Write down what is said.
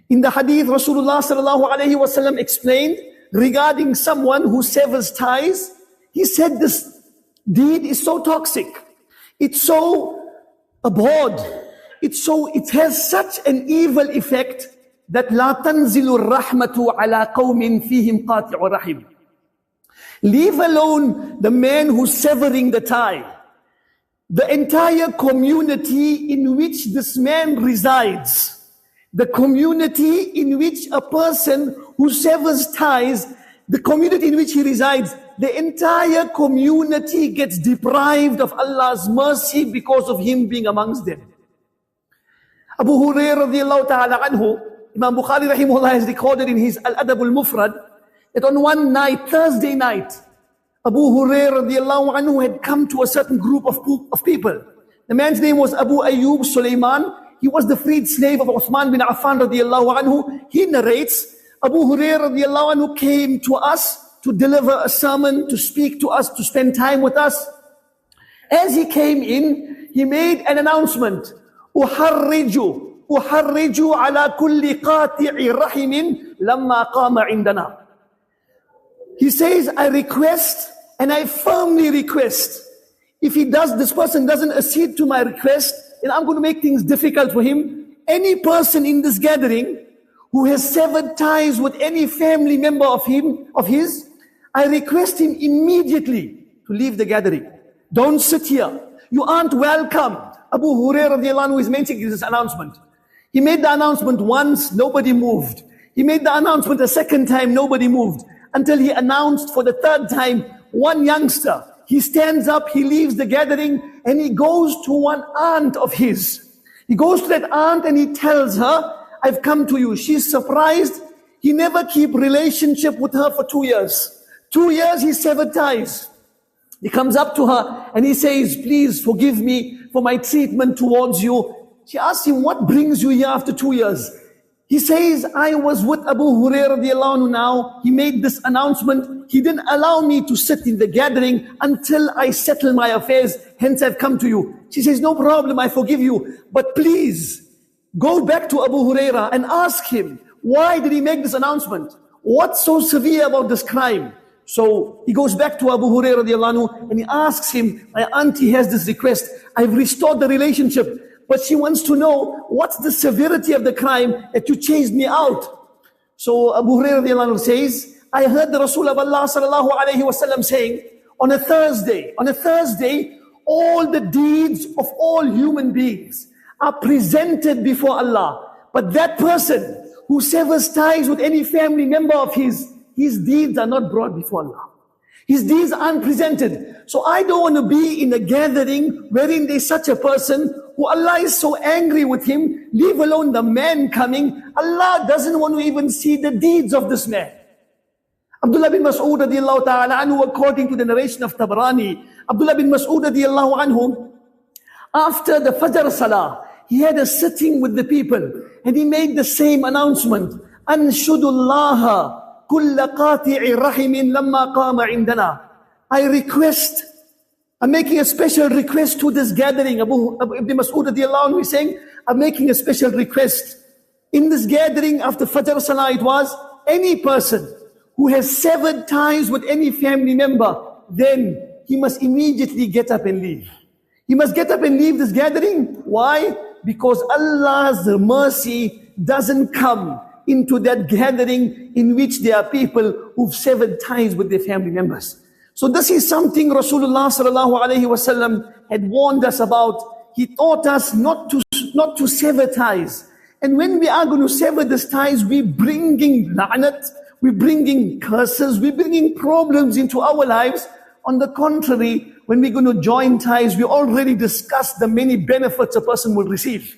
In the hadith, Rasulullah sallallahu alayhi wasallam explained regarding someone who severs ties. He said this deed is so toxic. It's so abhorred. It has such an evil effect that لا تنزل الرحمة على قوم فيهم قاطع رحم. Leave alone the man who's severing the tie. The entire community in which this man resides, the community in which a person who severs ties, the community in which he resides, the entire community gets deprived of Allah's mercy because of him being amongst them. Abu Hurairah radiallahu ta'ala anhu, Imam Bukhari rahimahullah has recorded in his Al-Adab al-Mufrad that on one night, Thursday night, Abu Hurairah radiallahu anhu had come to a certain group of people. The man's name was Abu Ayyub Sulaiman. He was the freed slave of Uthman bin Affan radiallahu anhu. He narrates, Abu Hurairah radiallahu anhu came to us to deliver a sermon, to speak to us, to spend time with us. As he came in, he made an announcement. أحرج على كل قاطع رحم لما قام عندنا. He says, I request and I firmly request, if this person doesn't accede to my request, then I'm going to make things difficult for him. Any person in this gathering who has severed ties with any family member of his, I request him immediately to leave the gathering. Don't sit here. You aren't welcome. Abu Hurairah radiallahu anhu is mentioning this announcement. He made the announcement once, nobody moved. He made the announcement a second time, nobody moved. Until he announced for the third time, one youngster, he stands up, he leaves the gathering, and he goes to one aunt of his. He goes to that aunt and he tells her, I've come to you. She's surprised. He never keep relationship with her for 2 years. 2 years he severed ties. He comes up to her and he says, please forgive me for my treatment towards you. She asks him, what brings you here after 2 years? He says, I was with Abu Hurairah radiallahu anhu now. He made this announcement. He didn't allow me to sit in the gathering until I settle my affairs. Hence I've come to you. She says, no problem, I forgive you. But please, go back to Abu Hurairah and ask him, why did he make this announcement? What's so severe about this crime? So he goes back to Abu Hurairah radiallahu anhu and he asks him, my auntie has this request. I've restored the relationship. But she wants to know, what's the severity of the crime that you chased me out? So Abu Hurairah radiallahu anhu says, I heard the Rasul of Allah sallallahu alayhi wasallam saying, on a Thursday, all the deeds of all human beings are presented before Allah. But that person who severs ties with any family member of his deeds are not brought before Allah. His deeds aren't presented. So I don't want to be in a gathering wherein there's such a person who Allah is so angry with him, leave alone the man coming. Allah doesn't want to even see the deeds of this man. Abdullah bin Mas'ud radiallahu ta'ala anhu, according to the narration of Tabarani, Abdullah bin Mas'ud radiallahu anhu, after the Fajr Salah, he had a sitting with the people and he made the same announcement. Anshudullaha kulla qati'i rahimin lamma qama indana. I'm making a special request to this gathering. Abu Ibn Mas'ud radiallahu anhu is saying, I'm making a special request. In this gathering after Fajr Salah, it was any person who has severed ties with any family member, then he must immediately get up and leave. He must get up and leave this gathering. Why? Because Allah's mercy doesn't come into that gathering in which there are people who've severed ties with their family members. So this is something Rasulullah sallallahu alayhi wasallam had warned us about. He taught us not to sever ties. And when we are going to sever these ties, we're bringing la'nat, we're bringing curses, we're bringing problems into our lives. On the contrary, when we're going to join ties, we already discussed the many benefits a person will receive.